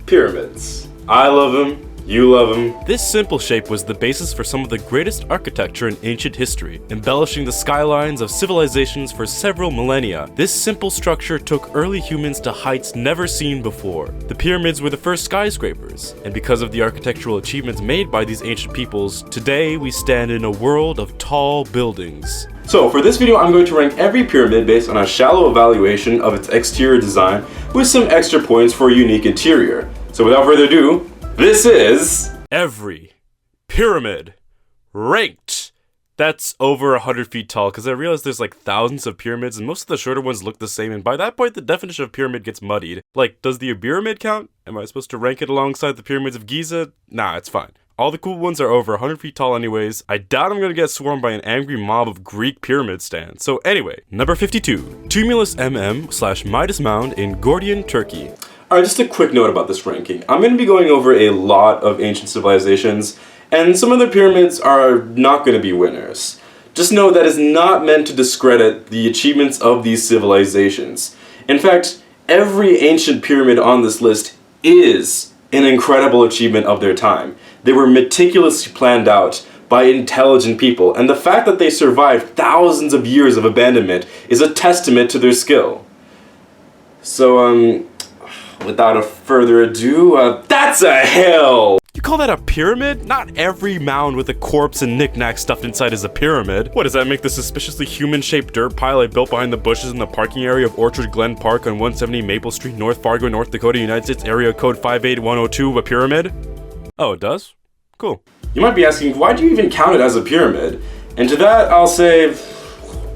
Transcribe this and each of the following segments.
Pyramids. I love them. You love them. This simple shape was the basis for some of the greatest architecture in ancient history, embellishing the skylines of civilizations for several millennia. This simple structure took early humans to heights never seen before. The pyramids were the first skyscrapers, and because of the architectural achievements made by these ancient peoples, today we stand in a world of tall buildings. So for this video, I'm going to rank every pyramid based on a shallow evaluation of its exterior design with some extra points for a unique interior. So without further ado, this is every pyramid ranked that's over 100 feet tall, because I realize there's like thousands of pyramids and most of the shorter ones look the same, and by that point the definition of pyramid gets muddied. Like, does the pyramid count? Am I supposed to rank it alongside the pyramids of Giza? Nah, it's fine. All the cool ones are over 100 feet tall anyways. I doubt I'm gonna get swarmed by an angry mob of Greek pyramid stands. So anyway, number 52, Tumulus MM/Midas Mound in Gordian, Turkey. Alright, just a quick note about this ranking. I'm going to be going over a lot of ancient civilizations, and some of the pyramids are not going to be winners. Just know that is not meant to discredit the achievements of these civilizations. In fact, every ancient pyramid on this list is an incredible achievement of their time. They were meticulously planned out by intelligent people, and the fact that they survived thousands of years of abandonment is a testament to their skill. So, without a further ado, that's a hill! You call that a pyramid? Not every mound with a corpse and knickknacks stuffed inside is a pyramid. What, does that make the suspiciously human-shaped dirt pile I built behind the bushes in the parking area of Orchard Glen Park on 170 Maple Street, North Fargo, North Dakota, United States, area code 58102 a pyramid? Oh, it does? Cool. You might be asking, why do you even count it as a pyramid? And to that, I'll say,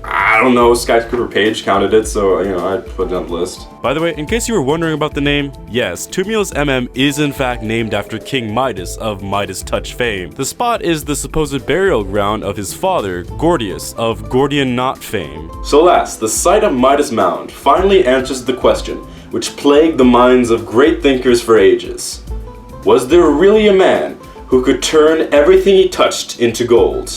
I don't know, Skyscraper Page counted it, so, I put it on the list. By the way, in case you were wondering about the name, yes, Tumulus MM is in fact named after King Midas of Midas Touch fame. The spot is the supposed burial ground of his father, Gordius, of Gordian Knot fame. So last, the site of Midas Mound finally answers the question, which plagued the minds of great thinkers for ages. Was there really a man who could turn everything he touched into gold?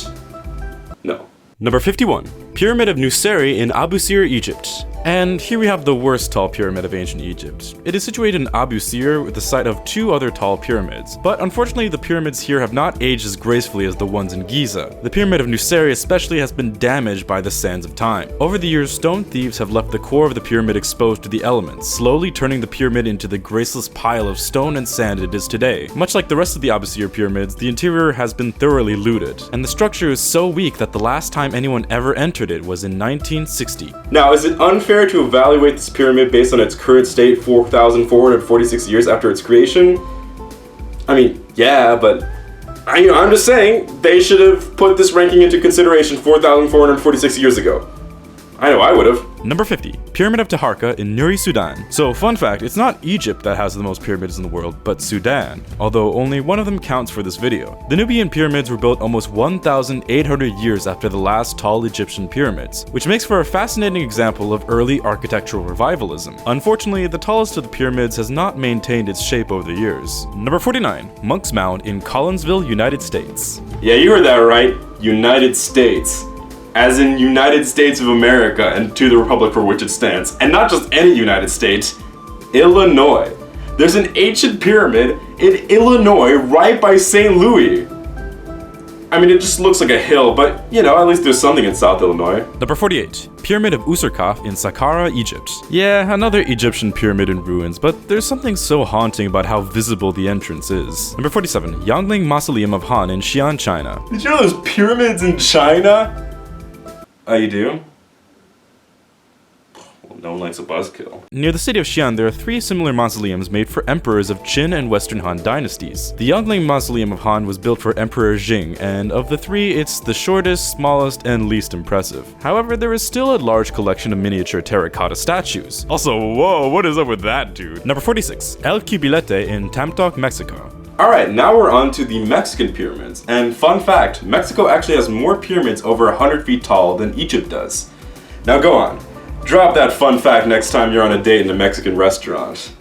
No. Number 51. Pyramid of Nuseri in Abusir, Egypt. And here we have the worst tall pyramid of ancient Egypt. It is situated in Abusir with the site of two other tall pyramids, but unfortunately the pyramids here have not aged as gracefully as the ones in Giza. The pyramid of Nuseri especially has been damaged by the sands of time. Over the years, stone thieves have left the core of the pyramid exposed to the elements, slowly turning the pyramid into the graceless pile of stone and sand it is today. Much like the rest of the Abusir pyramids, the interior has been thoroughly looted, and the structure is so weak that the last time anyone ever entered it was in 1960. Now, is it unfair to evaluate this pyramid based on its current state 4,446 years after its creation? I mean, yeah, but I'm just saying they should have put this ranking into consideration 4,446 years ago. I know I would have. Number 50. Pyramid of Taharqa in Nuri, Sudan. So, fun fact, it's not Egypt that has the most pyramids in the world, but Sudan, although only one of them counts for this video. The Nubian pyramids were built almost 1,800 years after the last tall Egyptian pyramids, which makes for a fascinating example of early architectural revivalism. Unfortunately, the tallest of the pyramids has not maintained its shape over the years. Number 49. Monk's Mound in Collinsville, United States. Yeah, you heard that right. United States. As in United States of America and to the republic for which it stands. And not just any United States, Illinois. There's an ancient pyramid in Illinois right by St. Louis. I mean, it just looks like a hill, but at least there's something in South Illinois. Number 48. Pyramid of Userkaf in Saqqara, Egypt. Yeah, another Egyptian pyramid in ruins, but there's something so haunting about how visible the entrance is. Number 47. Yangling Mausoleum of Han in Xi'an, China. Did you know there's pyramids in China? Oh, you do? Well, no one likes a buzzkill. Near the city of Xi'an, there are three similar mausoleums made for emperors of Qin and Western Han dynasties. The Yangling Mausoleum of Han was built for Emperor Jing, and of the three, it's the shortest, smallest, and least impressive. However, there is still a large collection of miniature terracotta statues. Also, whoa, what is up with that dude? Number 46. El Cubilete in Tamtoc, Mexico. Alright, now we're on to the Mexican pyramids. And fun fact, Mexico actually has more pyramids over 100 feet tall than Egypt does. Now go on, drop that fun fact next time you're on a date in a Mexican restaurant.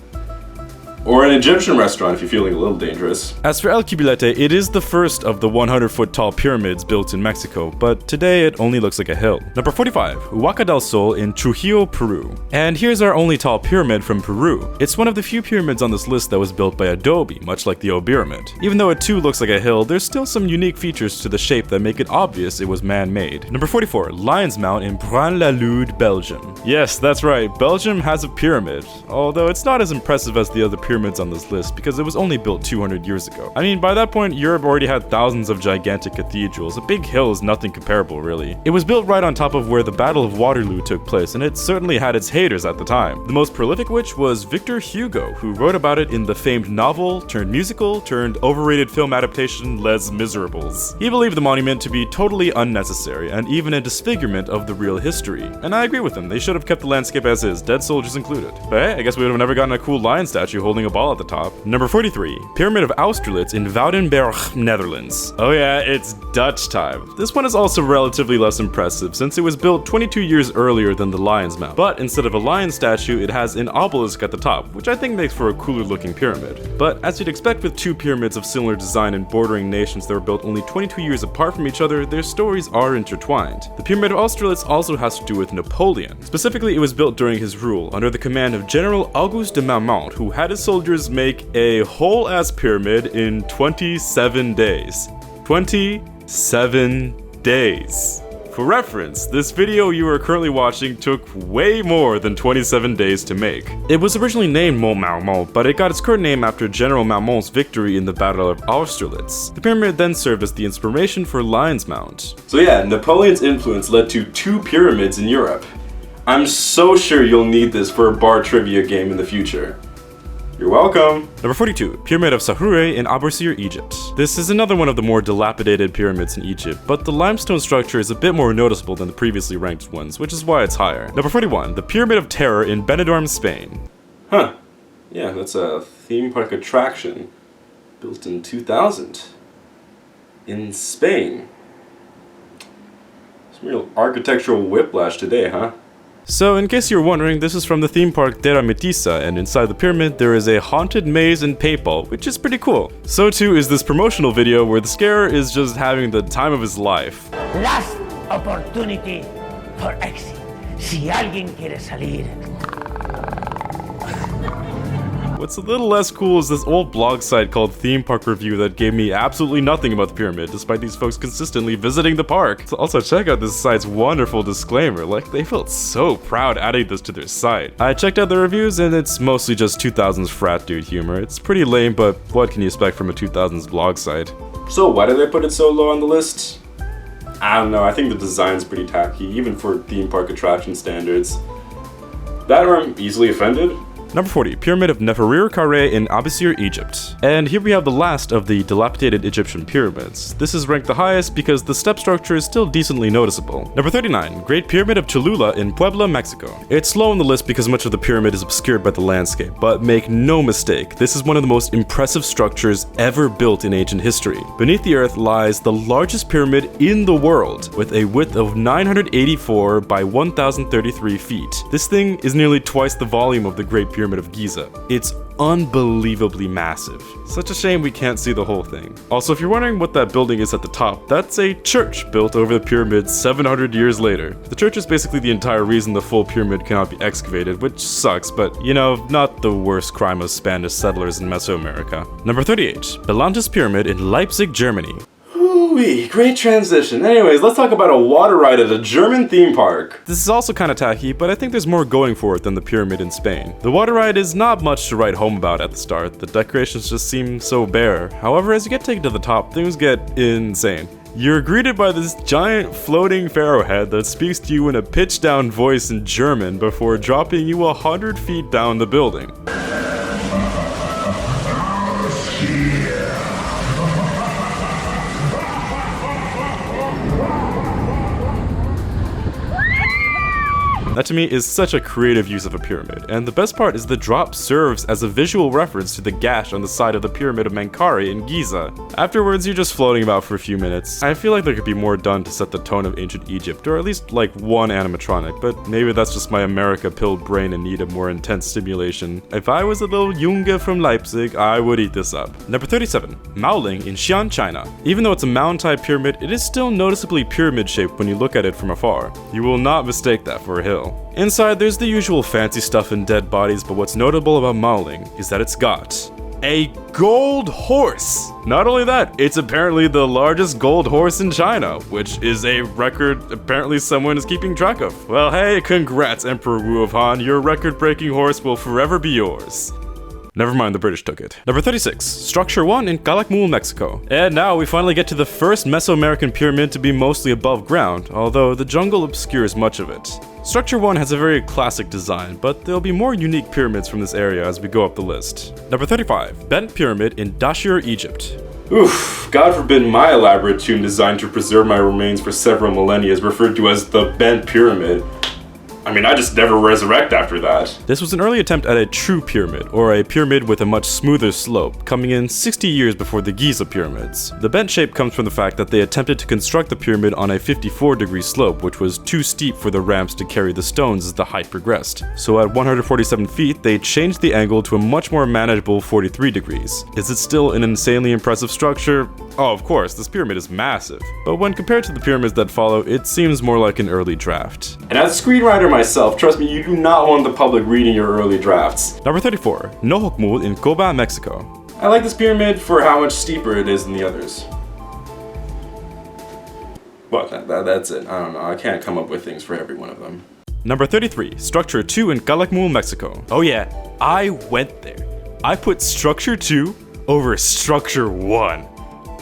Or an Egyptian restaurant if you're feeling a little dangerous. As for El Cubilete, it is the first of the 100-foot tall pyramids built in Mexico, but today it only looks like a hill. Number 45, Huaca del Sol in Trujillo, Peru. And here's our only tall pyramid from Peru. It's one of the few pyramids on this list that was built by adobe, much like the O pyramid. Even though it too looks like a hill, there's still some unique features to the shape that make it obvious it was man-made. Number 44, Lion's Mount in Braine-l'Alleud, Belgium. Yes, that's right, Belgium has a pyramid, although it's not as impressive as the other pyramids on this list because it was only built 200 years ago. I mean, by that point, Europe already had thousands of gigantic cathedrals. A big hill is nothing comparable, really. It was built right on top of where the Battle of Waterloo took place, and it certainly had its haters at the time. The most prolific which was Victor Hugo, who wrote about it in the famed novel, turned musical, turned overrated film adaptation Les Miserables. He believed the monument to be totally unnecessary, and even a disfigurement of the real history. And I agree with him, they should have kept the landscape as is, dead soldiers included. But hey, I guess we would have never gotten a cool lion statue holding a ball at the top. Number 43, Pyramid of Austerlitz in Woudenberg, Netherlands. Oh yeah, it's Dutch time. This one is also relatively less impressive since it was built 22 years earlier than the Lion's Mount. But instead of a lion statue, it has an obelisk at the top, which I think makes for a cooler looking pyramid. But as you'd expect with two pyramids of similar design in bordering nations that were built only 22 years apart from each other, their stories are intertwined. The Pyramid of Austerlitz also has to do with Napoleon. Specifically, it was built during his rule, under the command of General Auguste de Marmont, who had his soldiers make a whole-ass pyramid in 27 days. 27 days. For reference, this video you are currently watching took way more than 27 days to make. It was originally named Mont Marmont, but it got its current name after General Marmont's victory in the Battle of Austerlitz. The pyramid then served as the inspiration for Lion's Mount. So yeah, Napoleon's influence led to 2 pyramids in Europe. I'm so sure you'll need this for a bar trivia game in the future. You're welcome! Number 42, Pyramid of Sahoure in Abusir, Egypt. This is another one of the more dilapidated pyramids in Egypt, but the limestone structure is a bit more noticeable than the previously ranked ones, which is why it's higher. Number 41, the Pyramid of Terror in Benidorm, Spain. Huh. Yeah, that's a theme park attraction built in 2000 in Spain. Some real architectural whiplash today, huh? So, in case you're wondering, this is from the theme park Terra Metissa, and inside the pyramid there is a haunted maze and paintball, which is pretty cool. So too is this promotional video where the scarer is just having the time of his life. Last opportunity for exit. Si alguien quiere salir. What's a little less cool is this old blog site called Theme Park Review that gave me absolutely nothing about the pyramid, despite these folks consistently visiting the park. So also check out this site's wonderful disclaimer, like they felt so proud adding this to their site. I checked out the reviews and it's mostly just 2000s frat dude humor. It's pretty lame, but what can you expect from a 2000s blog site? So why did they put it so low on the list? I don't know, I think the design's pretty tacky, even for theme park attraction standards. That or I'm easily offended. Number 40, Pyramid of Nefertiti Carré in Abusir, Egypt. And here we have the last of the dilapidated Egyptian pyramids. This is ranked the highest because the step structure is still decently noticeable. Number 39, Great Pyramid of Cholula in Puebla, Mexico. It's low on the list because much of the pyramid is obscured by the landscape, but make no mistake, this is one of the most impressive structures ever built in ancient history. Beneath the earth lies the largest pyramid in the world, with a width of 984 by 1033 feet. This thing is nearly twice the volume of the Great Pyramid of Giza. It's unbelievably massive. Such a shame we can't see the whole thing. Also, if you're wondering what that building is at the top, that's a church built over the pyramid 700 years later. The church is basically the entire reason the full pyramid cannot be excavated, which sucks, but you know, not the worst crime of Spanish settlers in Mesoamerica. Number 38, Belantes Pyramid in Leipzig, Germany. Ooh-wee, great transition. Anyways, let's talk about a water ride at a German theme park. This is also kinda tacky, but I think there's more going for it than the pyramid in Spain. The water ride is not much to write home about at the start, the decorations just seem so bare. However, as you get taken to the top, things get insane. You're greeted by this giant floating pharaoh head that speaks to you in a pitched down voice in German before dropping you 100 feet down the building. That to me is such a creative use of a pyramid, and the best part is the drop serves as a visual reference to the gash on the side of the Pyramid of Menkaure in Giza. Afterwards, you're just floating about for a few minutes. I feel like there could be more done to set the tone of ancient Egypt, or at least like one animatronic, but maybe that's just my America-pilled brain in need of more intense stimulation. If I was a little Junge from Leipzig, I would eat this up. Number 37. Maoling in Xi'an, China. Even though it's a mound-type pyramid, it is still noticeably pyramid-shaped when you look at it from afar. You will not mistake that for a hill. Inside, there's the usual fancy stuff and dead bodies, but what's notable about Maoling is that it's got a gold horse! Not only that, it's apparently the largest gold horse in China, which is a record apparently someone is keeping track of. Well, hey, congrats, Emperor Wu of Han, your record-breaking horse will forever be yours. Never mind, the British took it. Number 36, Structure 1 in Calakmul, Mexico. And now we finally get to the first Mesoamerican pyramid to be mostly above ground, although the jungle obscures much of it. Structure 1 has a very classic design, but there'll be more unique pyramids from this area as we go up the list. Number 35, Bent Pyramid in Dashur, Egypt. Oof, God forbid my elaborate tomb designed to preserve my remains for several millennia is referred to as the Bent Pyramid. I mean, I just never resurrect after that. This was an early attempt at a true pyramid, or a pyramid with a much smoother slope, coming in 60 years before the Giza pyramids. The bent shape comes from the fact that they attempted to construct the pyramid on a 54-degree slope, which was too steep for the ramps to carry the stones as the height progressed. So at 147 feet, they changed the angle to a much more manageable 43 degrees. Is it still an insanely impressive structure? Oh, of course, this pyramid is massive. But when compared to the pyramids that follow, it seems more like an early draft. And as a screenwriter myself, trust me, you do not want the public reading your early drafts. Number 34, Nohokmul in Coba, Mexico. I like this pyramid for how much steeper it is than the others. But that's it. I don't know, I can't come up with things for every one of them. Number 33, Structure 2 in Calakmul, Mexico. Oh yeah, I went there. I put Structure 2 over Structure 1.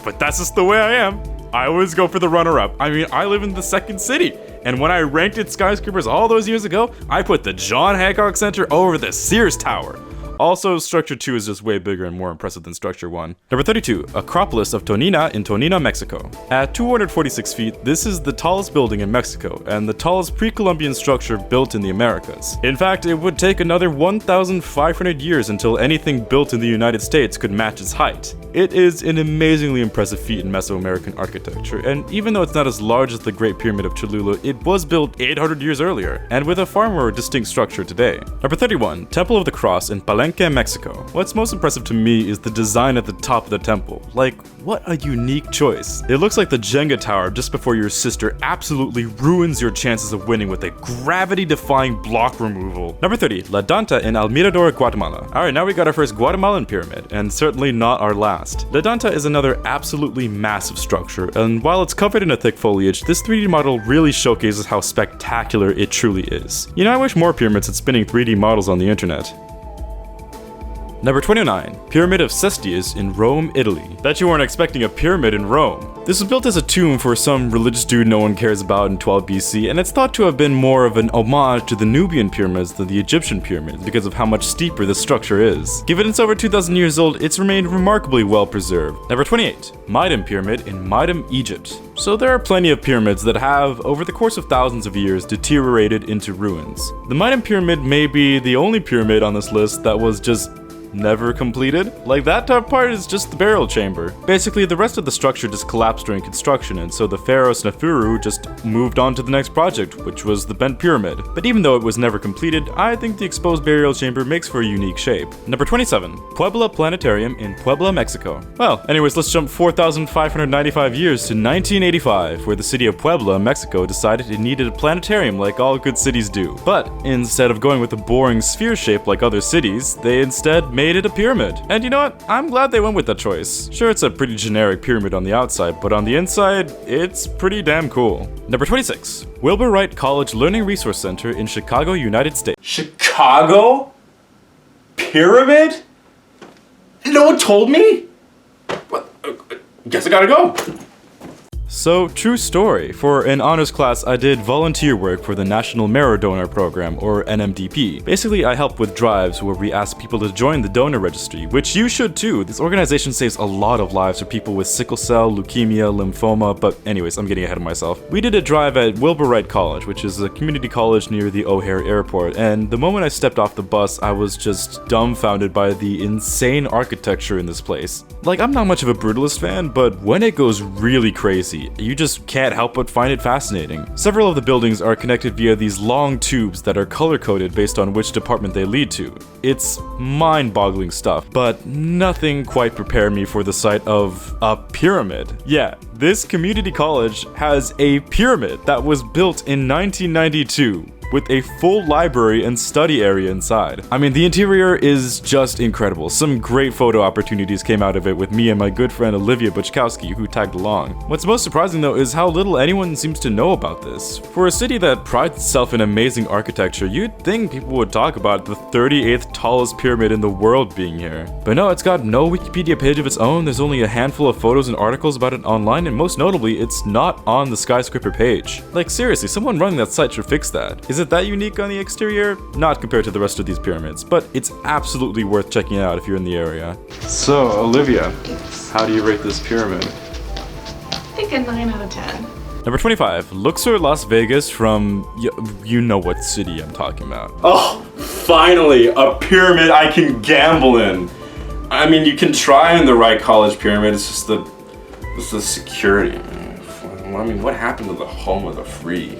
But that's just the way I am. I always go for the runner-up. I mean, I live in the second city. And when I ranked its skyscrapers all those years ago, I put the John Hancock Center over the Sears Tower. Also, Structure 2 is just way bigger and more impressive than Structure 1. Number 32, Acropolis of Tonina in Tonina, Mexico. At 246 feet, this is the tallest building in Mexico, and the tallest pre-Columbian structure built in the Americas. In fact, it would take another 1,500 years until anything built in the United States could match its height. It is an amazingly impressive feat in Mesoamerican architecture, and even though it's not as large as the Great Pyramid of Cholula, it was built 800 years earlier, and with a far more distinct structure today. Number 31, Temple of the Cross in Palenque, Mexico. What's most impressive to me is the design at the top of the temple. Like, what a unique choice. It looks like the Jenga tower just before your sister absolutely ruins your chances of winning with a gravity-defying block removal. Number 30, La Danta in Almirador, Guatemala. Alright, now we got our first Guatemalan pyramid, and certainly not our last. La Danta is another absolutely massive structure, and while it's covered in a thick foliage, this 3D model really showcases how spectacular it truly is. You know, I wish more pyramids had spinning 3D models on the internet. Number 29, Pyramid of Cestius in Rome, Italy. Bet you weren't expecting a pyramid in Rome. This was built as a tomb for some religious dude no one cares about in 12 BC, and it's thought to have been more of an homage to the Nubian pyramids than the Egyptian pyramids because of how much steeper this structure is. Given it's over 2,000 years old, it's remained remarkably well preserved. Number 28, Meidum Pyramid in Meidum, Egypt. So there are plenty of pyramids that have, over the course of thousands of years, deteriorated into ruins. The Meidum Pyramid may be the only pyramid on this list that was just never completed. Like, that top part is just the burial chamber. Basically, the rest of the structure just collapsed during construction, and so the pharaoh Snefru just moved on to the next project, which was the Bent Pyramid. But even though it was never completed, I think the exposed burial chamber makes for a unique shape. Number 27, Puebla Planetarium in Puebla, Mexico. Well, anyways, let's jump 4,595 years to 1985, where the city of Puebla, Mexico decided it needed a planetarium like all good cities do. But instead of going with a boring sphere shape like other cities, they instead made it a pyramid. And you know what? I'm glad they went with that choice. Sure, it's a pretty generic pyramid on the outside, but on the inside, it's pretty damn cool. Number 26, Wilbur Wright College Learning Resource Center in Chicago, United States. Chicago? Pyramid? No one told me? What? Guess I gotta go. So, true story. For an honors class, I did volunteer work for the National Marrow Donor Program, or NMDP. Basically, I help with drives where we ask people to join the donor registry, which you should too. This organization saves a lot of lives for people with sickle cell, leukemia, lymphoma, but anyways, I'm getting ahead of myself. We did a drive at Wilbur Wright College, which is a community college near the O'Hare Airport, and the moment I stepped off the bus, I was just dumbfounded by the insane architecture in this place. Like, I'm not much of a brutalist fan, but when it goes really crazy, you just can't help but find it fascinating. Several of the buildings are connected via these long tubes that are color-coded based on which department they lead to. It's mind-boggling stuff, but nothing quite prepared me for the sight of a pyramid. Yeah, this community college has a pyramid that was built in 1992. With a full library and study area inside. I mean, the interior is just incredible. Some great photo opportunities came out of it with me and my good friend Olivia Baczkowski, who tagged along. What's most surprising though is how little anyone seems to know about this. For a city that prides itself in amazing architecture, you'd think people would talk about the 38th tallest pyramid in the world being here. But no, it's got no Wikipedia page of its own, there's only a handful of photos and articles about it online, and most notably, it's not on the skyscraper page. Like seriously, someone running that site should fix that. Is it that unique on the exterior? Not compared to the rest of these pyramids, but it's absolutely worth checking out if you're in the area. So, Olivia, how do you rate this pyramid? I think a 9 out of 10. Number 25, Luxor, Las Vegas from, you know what city I'm talking about. Oh, finally, a pyramid I can gamble in. I mean, you can try in the right college pyramid, it's just the security. I mean, what happened to the home of the free?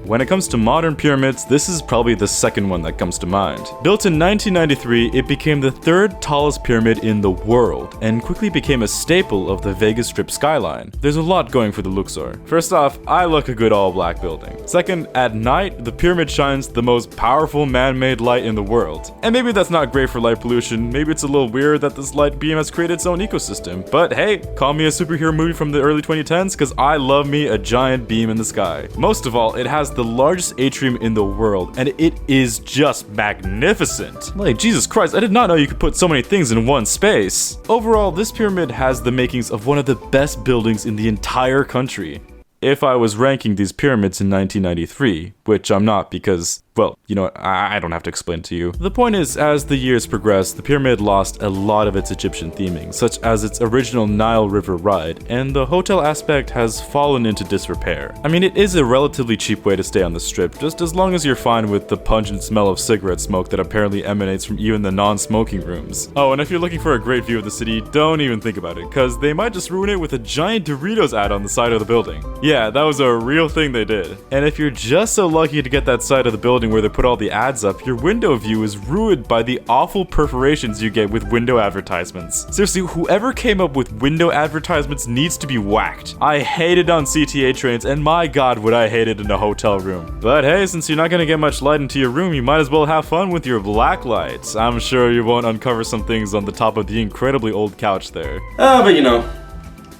When it comes to modern pyramids, this is probably the second one that comes to mind. Built in 1993, it became the third tallest pyramid in the world, and quickly became a staple of the Vegas Strip skyline. There's a lot going for the Luxor. First off, I like a good all-black building. Second, at night, the pyramid shines the most powerful man-made light in the world. And maybe that's not great for light pollution, maybe it's a little weird that this light beam has created its own ecosystem, but hey, call me a superhero movie from the early 2010s, cause I love me a giant beam in the sky. Most of all, it has the largest atrium in the world, and it is just magnificent. Like, Jesus Christ, I did not know you could put so many things in one space. Overall, this pyramid has the makings of one of the best buildings in the entire country. If I was ranking these pyramids in 1993, which I'm not because, well, you know what, I don't have to explain it to you. The point is, as the years progressed, the pyramid lost a lot of its Egyptian theming, such as its original Nile River ride, and the hotel aspect has fallen into disrepair. I mean, it is a relatively cheap way to stay on the strip, just as long as you're fine with the pungent smell of cigarette smoke that apparently emanates from even the non-smoking rooms. Oh, and if you're looking for a great view of the city, don't even think about it, cause they might just ruin it with a giant Doritos ad on the side of the building. Yeah, that was a real thing they did. And if you're just so lucky to get that side of the building where they put all the ads up, your window view is ruined by the awful perforations you get with window advertisements. Seriously, whoever came up with window advertisements needs to be whacked. I hate it on CTA trains, and my god would I hate it in a hotel room. But hey, since you're not gonna get much light into your room, you might as well have fun with your black lights. I'm sure you won't uncover some things on the top of the incredibly old couch there. But you know,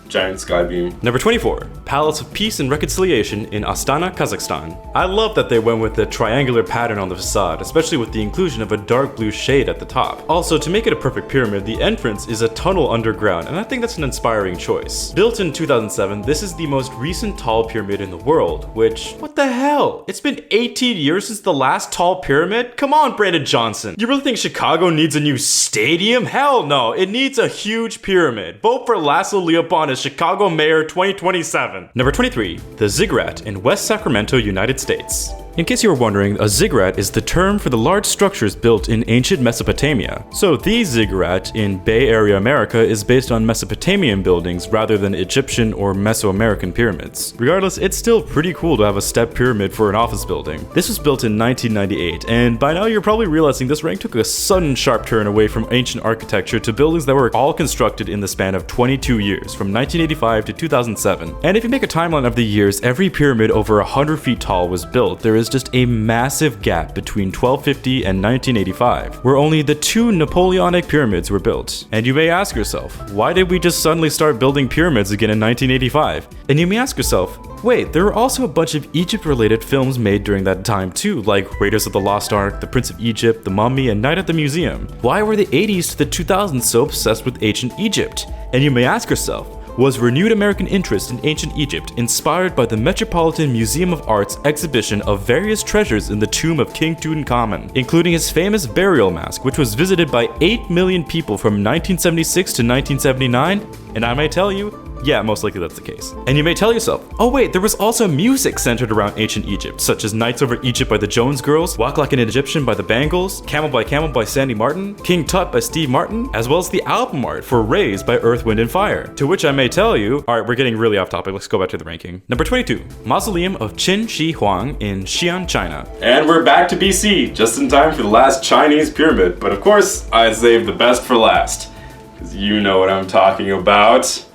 giant skybeam. Number 24, Palace of Peace and Reconciliation in Astana, Kazakhstan. I love that they went with the triangular pattern on the facade, especially with the inclusion of a dark blue shade at the top. Also, to make it a perfect pyramid, the entrance is a tunnel underground, and I think that's an inspiring choice. Built in 2007, this is the most recent tall pyramid in the world, which, what the hell? It's been 18 years since the last tall pyramid? Come on, Brandon Johnson. You really think Chicago needs a new stadium? Hell no, it needs a huge pyramid. Vote for Laszlo Leopon as Chicago Mayor 2027. Number 23, the Ziggurat in West Sacramento, United States. In case you were wondering, a ziggurat is the term for the large structures built in ancient Mesopotamia. So the ziggurat in Bay Area America is based on Mesopotamian buildings rather than Egyptian or Mesoamerican pyramids. Regardless, it's still pretty cool to have a step pyramid for an office building. This was built in 1998, and by now you're probably realizing this rank took a sudden sharp turn away from ancient architecture to buildings that were all constructed in the span of 22 years, from 1985 to 2007. And if you make a timeline of the years every pyramid over 100 feet tall was built, there is just a massive gap between 1250 and 1985, where only the two Napoleonic pyramids were built. And you may ask yourself, why did we just suddenly start building pyramids again in 1985? And you may ask yourself, wait, there were also a bunch of Egypt-related films made during that time too, like Raiders of the Lost Ark, The Prince of Egypt, The Mummy, and Night at the Museum. Why were the 80s to the 2000s so obsessed with ancient Egypt? And you may ask yourself, was renewed American interest in ancient Egypt, inspired by the Metropolitan Museum of Art's exhibition of various treasures in the tomb of King Tutankhamun, including his famous burial mask, which was visited by 8 million people from 1976 to 1979, and I may tell you, yeah, most likely that's the case. And you may tell yourself, oh wait, there was also music centered around ancient Egypt, such as Nights Over Egypt by the Jones Girls, Walk Like an Egyptian by the Bangles, Camel by Sandy Martin, King Tut by Steve Martin, as well as the album art for Raise by Earth, Wind & Fire. To which I may tell you, alright, we're getting really off topic, let's go back to the ranking. Number 22, Mausoleum of Qin Shi Huang in Xi'an, China. And we're back to BC, just in time for the last Chinese pyramid, but of course, I saved the best for last. Because you know what I'm talking about.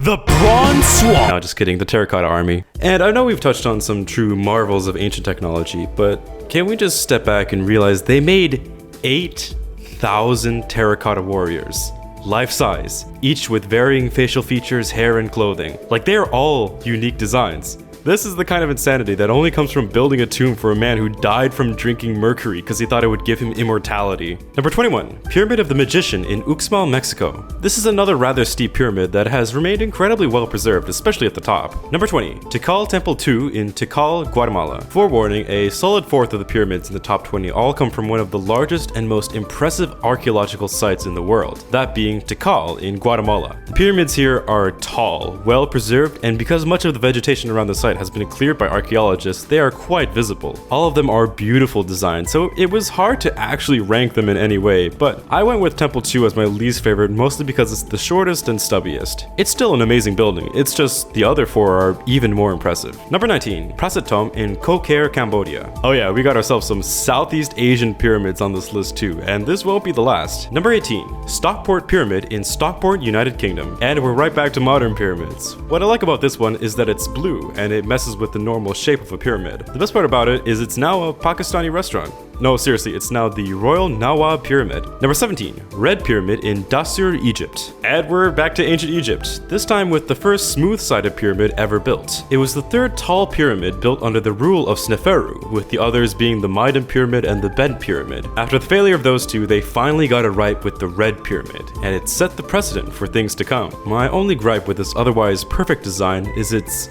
The Bronze Swan! No, just kidding, the Terracotta Army. And I know we've touched on some true marvels of ancient technology, but can we just step back and realize they made 8,000 terracotta warriors, life-size, each with varying facial features, hair, and clothing. Like, they are all unique designs. This is the kind of insanity that only comes from building a tomb for a man who died from drinking mercury because he thought it would give him immortality. Number 21, Pyramid of the Magician in Uxmal, Mexico. This is another rather steep pyramid that has remained incredibly well preserved, especially at the top. Number 20, Tikal Temple 2 in Tikal, Guatemala. Forewarning, a solid fourth of the pyramids in the top 20 all come from one of the largest and most impressive archaeological sites in the world, that being Tikal in Guatemala. The pyramids here are tall, well preserved, and because much of the vegetation around the site has been cleared by archaeologists, they are quite visible. All of them are beautiful designs, so it was hard to actually rank them in any way, but I went with Temple 2 as my least favorite, mostly because it's the shortest and stubbiest. It's still an amazing building, it's just the other four are even more impressive. Number 19, Praset Tom in Ko Khair, Cambodia. Oh yeah, we got ourselves some Southeast Asian pyramids on this list too, and this won't be the last. Number 18, Stockport Pyramid in Stockport, United Kingdom. And we're right back to modern pyramids. What I like about this one is that it's blue, and it messes with the normal shape of a pyramid. The best part about it is it's now a Pakistani restaurant. No, seriously, it's now the Royal Nawab Pyramid. Number 17, Red Pyramid in Dahsur, Egypt. And we're back to ancient Egypt, this time with the first smooth-sided pyramid ever built. It was the third tall pyramid built under the rule of Sneferu, with the others being the Maidan Pyramid and the Bent Pyramid. After the failure of those two, they finally got it right with the Red Pyramid, and it set the precedent for things to come. My only gripe with this otherwise perfect design is it's,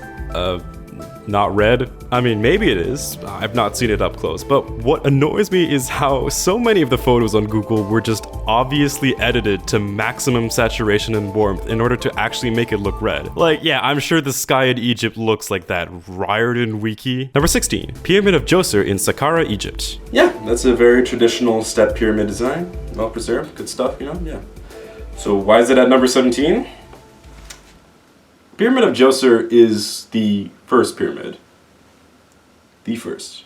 not red. I mean, maybe it is. I've not seen it up close. But what annoys me is how so many of the photos on Google were just obviously edited to maximum saturation and warmth in order to actually make it look red. Like, yeah, I'm sure the sky in Egypt looks like that Riordan wiki. Number 16, Pyramid of Djoser in Saqqara, Egypt. Yeah, that's a very traditional step pyramid design. Well preserved, good stuff, you know, yeah. So why is it at number 17? Pyramid of Djoser is the first pyramid. The first.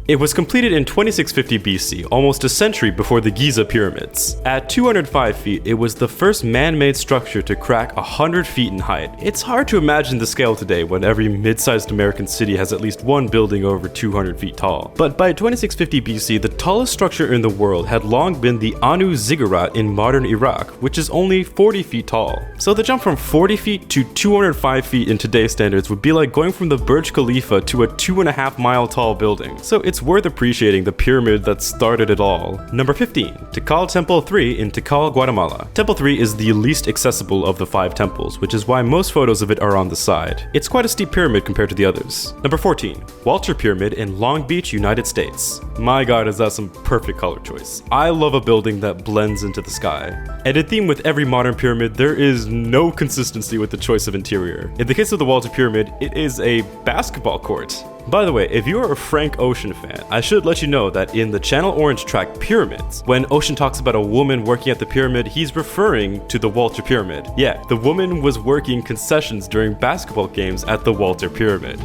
It was completed in 2650 BC, almost a century before the Giza pyramids. At 205 feet, it was the first man-made structure to crack 100 feet in height. It's hard to imagine the scale today when every mid-sized American city has at least one building over 200 feet tall. But by 2650 BC, the tallest structure in the world had long been the Anu Ziggurat in modern Iraq, which is only 40 feet tall. So the jump from 40 feet to 205 feet in today's standards would be like going from the Burj Khalifa to a 2.5 mile tall building. So it's worth appreciating the pyramid that started it all. Number 15, Tikal Temple 3 in Tikal, Guatemala. Temple 3 is the least accessible of the 5 temples, which is why most photos of it are on the side. It's quite a steep pyramid compared to the others. Number 14, Walter Pyramid in Long Beach, United States. My god, is that some perfect color choice. I love a building that blends into the sky. And in theme with every modern pyramid, there is no consistency with the choice of interior. In the case of the Walter Pyramid, it is a basketball court. By the way, if you're a Frank Ocean fan, I should let you know that in the Channel Orange track Pyramids, when Ocean talks about a woman working at the pyramid, he's referring to the Walter Pyramid. Yeah, the woman was working concessions during basketball games at the Walter Pyramid.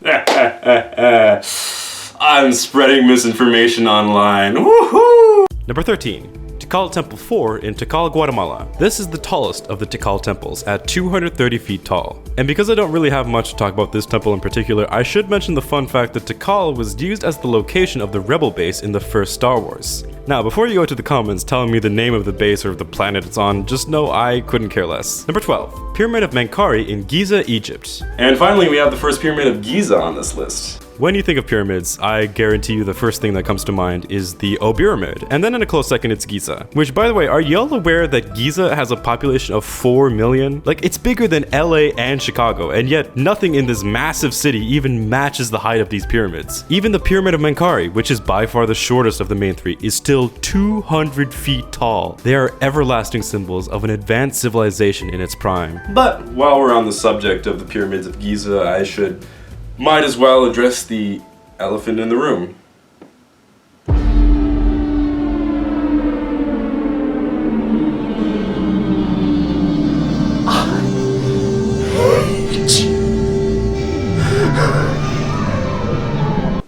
I'm spreading misinformation online. Woohoo! Number 13. Tikal Temple 4 in Tikal, Guatemala. This is the tallest of the Tikal temples at 230 feet tall. And because I don't really have much to talk about this temple in particular, I should mention the fun fact that Tikal was used as the location of the rebel base in the first Star Wars. Now, before you go to the comments telling me the name of the base or the planet it's on, just know I couldn't care less. Number 12, Pyramid of Menkaure in Giza, Egypt. And finally, we have the first pyramid of Giza on this list. When you think of pyramids, I guarantee you the first thing that comes to mind is the O Pyramid, and then in a close second it's Giza. Which, by the way, are y'all aware that Giza has a population of 4 million? Like, it's bigger than LA and Chicago, and yet nothing in this massive city even matches the height of these pyramids. Even the Pyramid of Menkaure, which is by far the shortest of the main three, is still 200 feet tall. They are everlasting symbols of an advanced civilization in its prime. But while we're on the subject of the pyramids of Giza, might as well address the elephant in the room.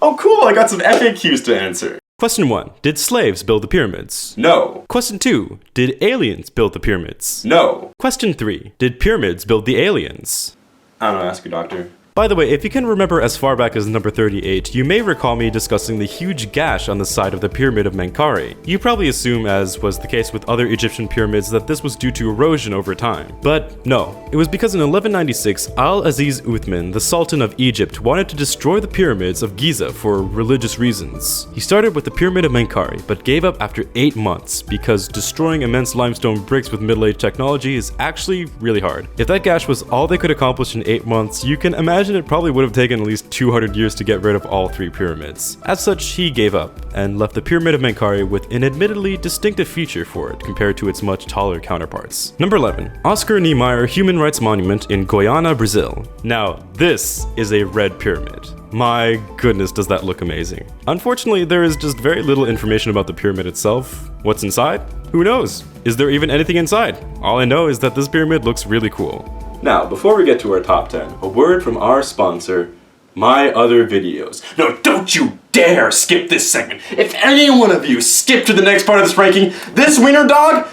Oh cool, I got some FAQs to answer. Question 1. Did slaves build the pyramids? No. Question 2. Did aliens build the pyramids? No. Question 3. Did pyramids build the aliens? I don't know, ask your doctor. By the way, if you can remember as far back as number 38, you may recall me discussing the huge gash on the side of the Pyramid of Menkaure. You probably assume, as was the case with other Egyptian pyramids, that this was due to erosion over time. But no, it was because in 1196, Al-Aziz Uthman, the Sultan of Egypt, wanted to destroy the pyramids of Giza for religious reasons. He started with the Pyramid of Menkaure, but gave up after 8 months, because destroying immense limestone bricks with Middle Age technology is actually really hard. If that gash was all they could accomplish in 8 months, you can imagine it probably would have taken at least 200 years to get rid of all 3 pyramids. As such, he gave up, and left the Pyramid of Menkaure with an admittedly distinctive feature for it compared to its much taller counterparts. Number 11. Oscar Niemeyer Human Rights Monument in Guyana, Brazil. Now, this is a red pyramid. My goodness, does that look amazing. Unfortunately, there is just very little information about the pyramid itself. What's inside? Who knows? Is there even anything inside? All I know is that this pyramid looks really cool. Now, before we get to our top 10, a word from our sponsor, My Other Videos. No, don't you dare skip this segment. If any one of you skip to the next part of this ranking, this wiener dog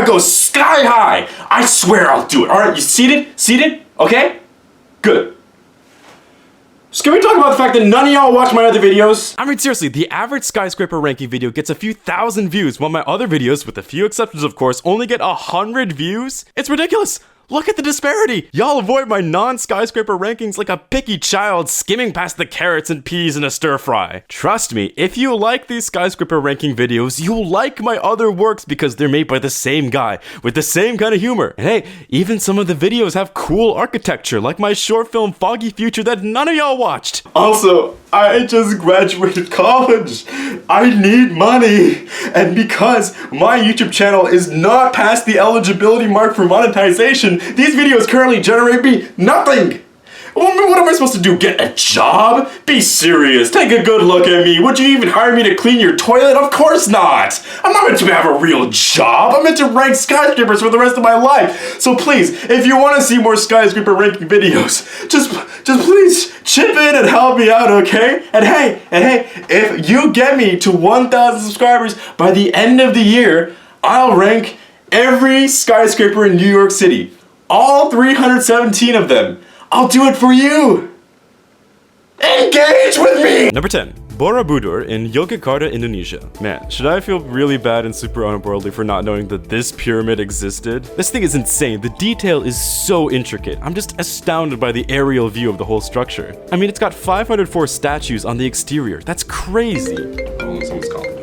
goes sky high. I swear I'll do it. All right, you seated? Seated? Okay? Good. So can we talk about the fact that none of y'all watch my other videos? I mean, seriously, the average skyscraper ranking video gets a few thousand views, while my other videos, with a few exceptions of course, only get 100 views? It's ridiculous! Look at the disparity! Y'all avoid my non-skyscraper rankings like a picky child skimming past the carrots and peas in a stir-fry. Trust me, if you like these skyscraper ranking videos, you'll like my other works because they're made by the same guy, with the same kind of humor. And hey, even some of the videos have cool architecture, like my short film Foggy Future that none of y'all watched. Also, I just graduated college. I need money. And because my YouTube channel is not past the eligibility mark for monetization, these videos currently generate me nothing. What am I supposed to do? Get a job? Be serious. Take a good look at me. Would you even hire me to clean your toilet? Of course not. I'm not meant to have a real job. I'm meant to rank skyscrapers for the rest of my life. So please, if you want to see more skyscraper ranking videos, just please chip in and help me out, okay? And hey, if you get me to 1,000 subscribers by the end of the year, I'll rank every skyscraper in New York City. All 317 of them. I'll do it for you! Engage with me! Number 10. Borobudur in Yogyakarta, Indonesia. Man, should I feel really bad and super unworldly for not knowing that this pyramid existed? This thing is insane. The detail is so intricate. I'm just astounded by the aerial view of the whole structure. I mean, it's got 504 statues on the exterior. That's crazy. Oh, someone's calling me.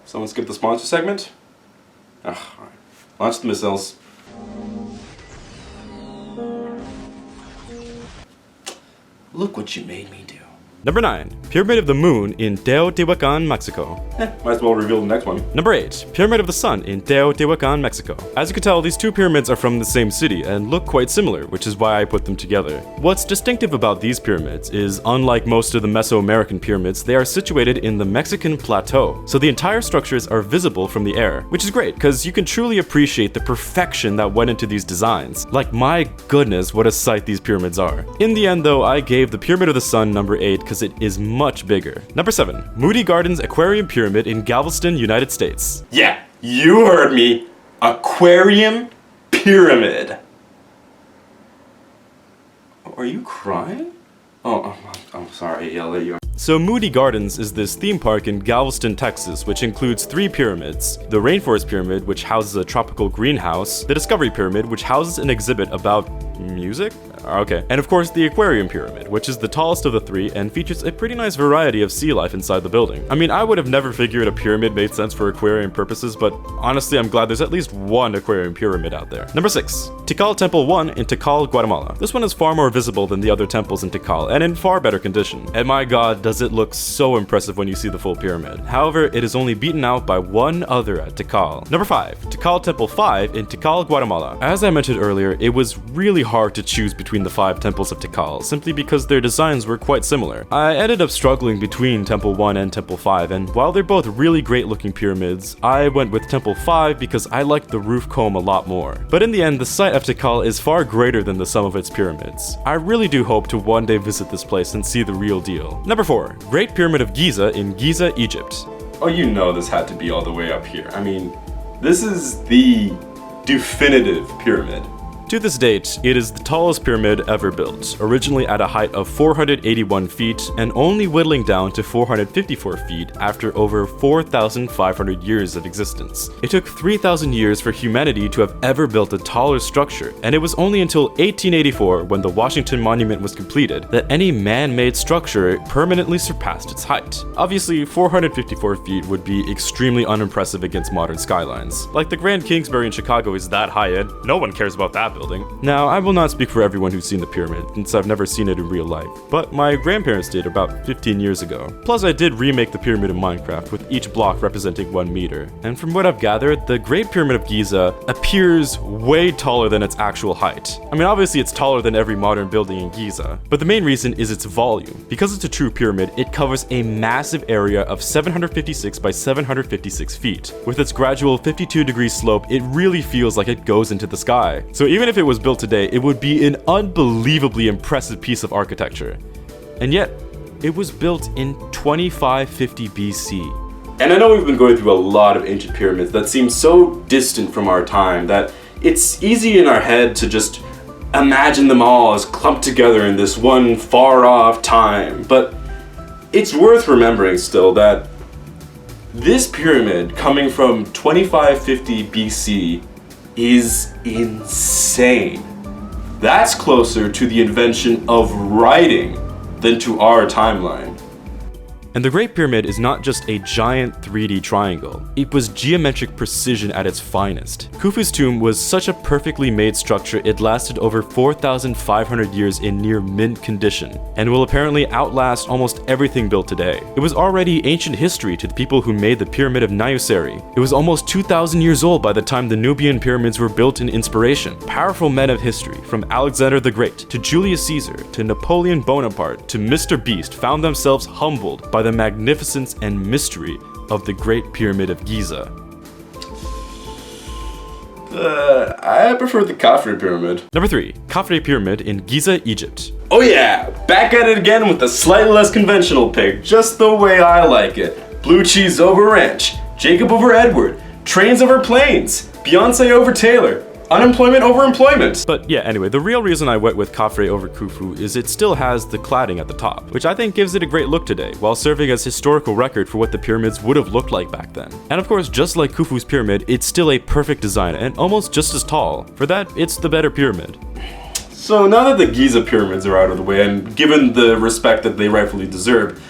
Someone skip the sponsor segment? Ugh, alright. Launch the missiles. Look what you made me do. Number 9. Pyramid of the Moon in Teotihuacan, Mexico. Might as well reveal the next one. Number 8. Pyramid of the Sun in Teotihuacan, Mexico. As you can tell, these two pyramids are from the same city and look quite similar, which is why I put them together. What's distinctive about these pyramids is, unlike most of the Mesoamerican pyramids, they are situated in the Mexican plateau, so the entire structures are visible from the air, which is great because you can truly appreciate the perfection that went into these designs. Like, my goodness, what a sight these pyramids are. In the end though, I gave the Pyramid of the Sun number 8 because it is much bigger. Number 7. Moody Gardens Aquarium Pyramid in Galveston, United States. Yeah, you heard me. Aquarium pyramid. Are you crying? Oh, I'm sorry, I'll let you. So Moody Gardens is this theme park in Galveston, Texas, which includes 3 pyramids. The Rainforest Pyramid, which houses a tropical greenhouse. The Discovery Pyramid, which houses an exhibit about music? Okay. And of course the Aquarium Pyramid, which is the tallest of the three and features a pretty nice variety of sea life inside the building. I mean, I would have never figured a pyramid made sense for aquarium purposes, but honestly I'm glad there's at least one aquarium pyramid out there. Number 6. Tikal Temple 1 in Tikal, Guatemala. This one is far more visible than the other temples in Tikal and in far better condition. And my god, does it look so impressive when you see the full pyramid. However, it is only beaten out by one other at Tikal. Number 5. Tikal Temple 5 in Tikal, Guatemala. As I mentioned earlier, it was really hard to choose between the 5 temples of Tikal, simply because their designs were quite similar. I ended up struggling between Temple 1 and Temple 5, and while they're both really great looking pyramids, I went with Temple 5 because I liked the roof comb a lot more. But in the end, the site of Tikal is far greater than the sum of its pyramids. I really do hope to one day visit this place and see the real deal. Number 4. Great Pyramid of Giza in Giza, Egypt. Oh, you know this had to be all the way up here. I mean, this is the definitive pyramid. To this date, it is the tallest pyramid ever built, originally at a height of 481 feet and only whittling down to 454 feet after over 4,500 years of existence. It took 3,000 years for humanity to have ever built a taller structure, and it was only until 1884, when the Washington Monument was completed, that any man-made structure permanently surpassed its height. Obviously, 454 feet would be extremely unimpressive against modern skylines. Like the Grand Kingsbury in Chicago is that high, and no one cares about that building. Now, I will not speak for everyone who's seen the pyramid, since I've never seen it in real life, but my grandparents did about 15 years ago. Plus, I did remake the pyramid in Minecraft, with each block representing 1 meter. And from what I've gathered, the Great Pyramid of Giza appears way taller than its actual height. I mean, obviously it's taller than every modern building in Giza, but the main reason is its volume. Because it's a true pyramid, it covers a massive area of 756 by 756 feet. With its gradual 52-degree slope, it really feels like it goes into the sky. So even if it was built today, it would be an unbelievably impressive piece of architecture. And yet, it was built in 2550 BC. And I know we've been going through a lot of ancient pyramids that seem so distant from our time that it's easy in our head to just imagine them all as clumped together in this one far-off time. But it's worth remembering still that this pyramid coming from 2550 BC is insane. That's closer to the invention of writing than to our timeline. And the Great Pyramid is not just a giant 3D triangle, it was geometric precision at its finest. Khufu's tomb was such a perfectly made structure it lasted over 4,500 years in near mint condition, and will apparently outlast almost everything built today. It was already ancient history to the people who made the Pyramid of Niuserre. It was almost 2,000 years old by the time the Nubian pyramids were built in inspiration. Powerful men of history, from Alexander the Great, to Julius Caesar, to Napoleon Bonaparte, to Mr. Beast, found themselves humbled by the magnificence and mystery of the Great Pyramid of Giza. I prefer the Khafre Pyramid. Number 3. Khafre Pyramid in Giza, Egypt. Oh yeah, back at it again with a slightly less conventional pick, just the way I like it. Blue cheese over ranch, Jacob over Edward, trains over planes, Beyonce over Taylor, unemployment over employment. But yeah, anyway, the real reason I went with Khafre over Khufu is it still has the cladding at the top, which I think gives it a great look today, while serving as historical record for what the pyramids would have looked like back then. And of course, just like Khufu's pyramid, it's still a perfect design and almost just as tall. For that, it's the better pyramid. So now that the Giza pyramids are out of the way, and given the respect that they rightfully deserve,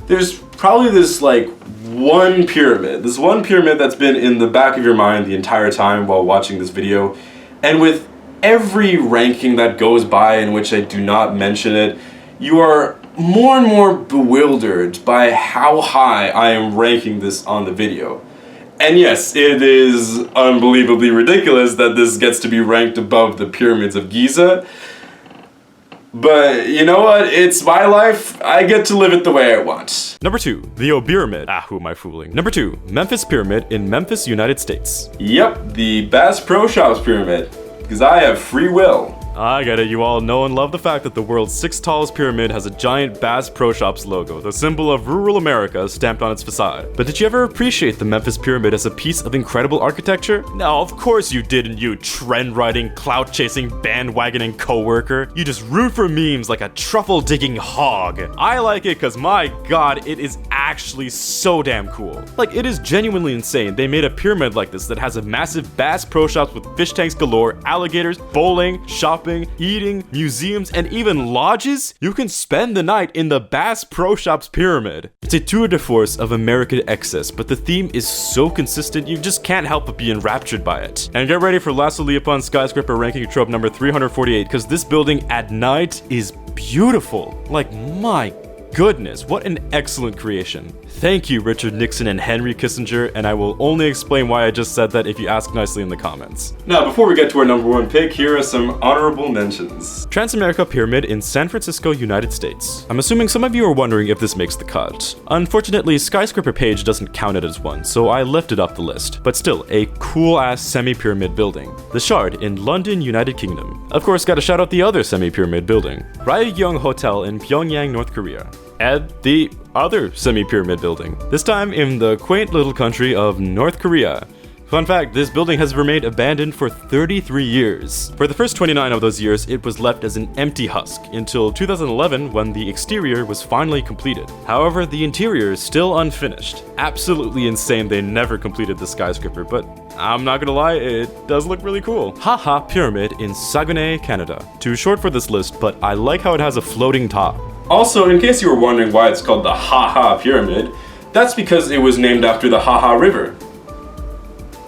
there's probably this one pyramid that's been in the back of your mind the entire time while watching this video. And with every ranking that goes by in which I do not mention it, you are more and more bewildered by how high I am ranking this on the video. And yes, it is unbelievably ridiculous that this gets to be ranked above the pyramids of Giza. But you know what? It's my life. I get to live it the way I want. Number 2. The Oberamid. Who am I fooling? Number 2. Memphis Pyramid in Memphis, United States. Yep, the Bass Pro Shops Pyramid. Because I have free will. I get it, you all know and love the fact that the world's 6th tallest pyramid has a giant Bass Pro Shops logo, the symbol of rural America, stamped on its facade. But did you ever appreciate the Memphis Pyramid as a piece of incredible architecture? No, of course you didn't, you trend-riding, clout-chasing, bandwagoning coworker. You just root for memes like a truffle-digging hog. I like it because, my god, it is actually so damn cool. Like, it is genuinely insane they made a pyramid like this that has a massive Bass Pro Shops with fish tanks galore, alligators, bowling, shopping, shopping, eating, museums, and even lodges, you can spend the night in the Bass Pro Shops Pyramid. It's a tour de force of American excess, but the theme is so consistent you just can't help but be enraptured by it. And get ready for lastly upon skyscraper ranking trope number 348, because this building at night is beautiful. Like, my goodness, what an excellent creation. Thank you, Richard Nixon and Henry Kissinger, and I will only explain why I just said that if you ask nicely in the comments. Now, before we get to our number one pick, here are some honorable mentions. Transamerica Pyramid in San Francisco, United States. I'm assuming some of you are wondering if this makes the cut. Unfortunately, Skyscraper Page doesn't count it as one, so I lifted up the list. But still, a cool-ass semi-pyramid building. The Shard in London, United Kingdom. Of course, gotta shout out the other semi-pyramid building. Ryeong Hotel in Pyongyang, North Korea. And the other semi-pyramid building, this time in the quaint little country of North Korea. Fun fact, this building has remained abandoned for 33 years. For the first 29 of those years, it was left as an empty husk, until 2011 when the exterior was finally completed. However, the interior is still unfinished. Absolutely insane they never completed the skyscraper, but I'm not gonna lie, it does look really cool. Haha Pyramid in Saguenay, Canada. Too short for this list, but I like how it has a floating top. Also, in case you were wondering why it's called the Ha-Ha Pyramid, that's because it was named after the Ha-Ha River.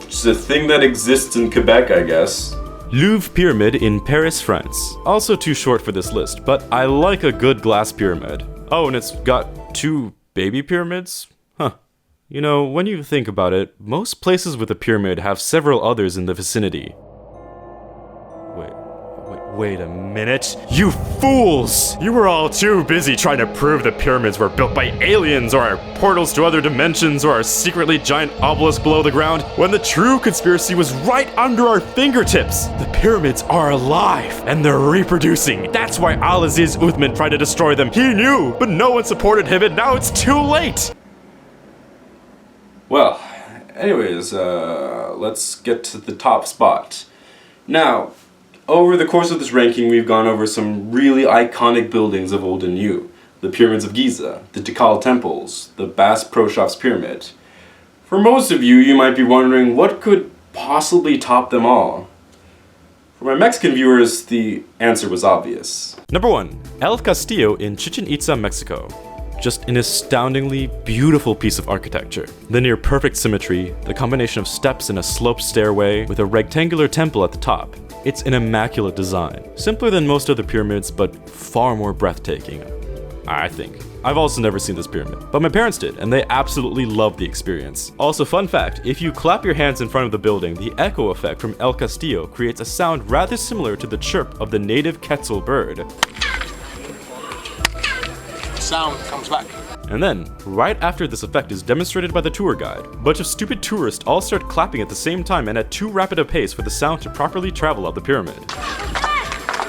Which is a thing that exists in Quebec, I guess. Louvre Pyramid in Paris, France. Also too short for this list, but I like a good glass pyramid. Oh, and it's got 2 baby pyramids? Huh. You know, when you think about it, most places with a pyramid have several others in the vicinity. Wait a minute. You fools! You were all too busy trying to prove the pyramids were built by aliens, or are portals to other dimensions, or are secretly giant obelisks below the ground, when the true conspiracy was right under our fingertips. The pyramids are alive, and they're reproducing. That's why Al-Aziz Uthman tried to destroy them. He knew, but no one supported him, and now it's too late! Well, anyways, let's get to the top spot. Now, over the course of this ranking, we've gone over some really iconic buildings of old and new. The Pyramids of Giza, the Tikal Temples, the Bass Pro Shops Pyramid. For most of you, you might be wondering what could possibly top them all. For my Mexican viewers, the answer was obvious. Number 1. El Castillo in Chichen Itza, Mexico. Just an astoundingly beautiful piece of architecture. The near perfect symmetry, the combination of steps and a sloped stairway with a rectangular temple at the top. It's an immaculate design. Simpler than most other pyramids, but far more breathtaking, I think. I've also never seen this pyramid, but my parents did, and they absolutely loved the experience. Also, fun fact, if you clap your hands in front of the building, the echo effect from El Castillo creates a sound rather similar to the chirp of the native quetzal bird. Sound comes back. And then, right after this effect is demonstrated by the tour guide, a bunch of stupid tourists all start clapping at the same time and at too rapid a pace for the sound to properly travel up the pyramid.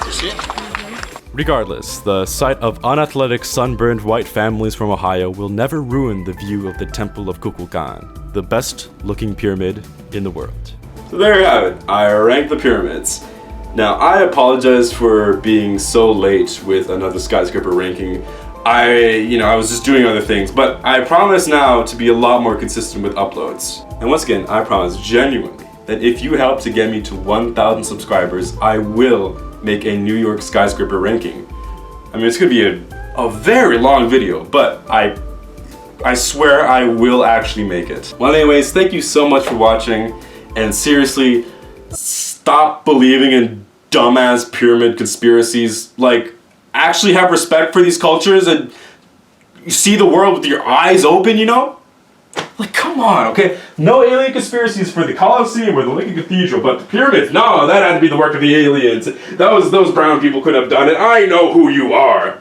You see it? Regardless, the sight of unathletic sunburned white families from Ohio will never ruin the view of the Temple of Kukulkan, the best looking pyramid in the world. So there you have it. I ranked the pyramids. Now, I apologize for being so late with another skyscraper ranking. I was just doing other things, but I promise now to be a lot more consistent with uploads. And once again, I promise genuinely that if you help to get me to 1,000 subscribers, I will make a New York skyscraper ranking. I mean, it's gonna be a very long video, but I swear I will actually make it. Well, anyways, thank you so much for watching, and seriously, stop believing in dumbass pyramid conspiracies. Like, actually have respect for these cultures and you see the world with your eyes open, you know? Like, come on, okay? No alien conspiracies for the Colosseum or the Lincoln Cathedral, but the pyramids, no, that had to be the work of the aliens. Those brown people could have done it. I know who you are.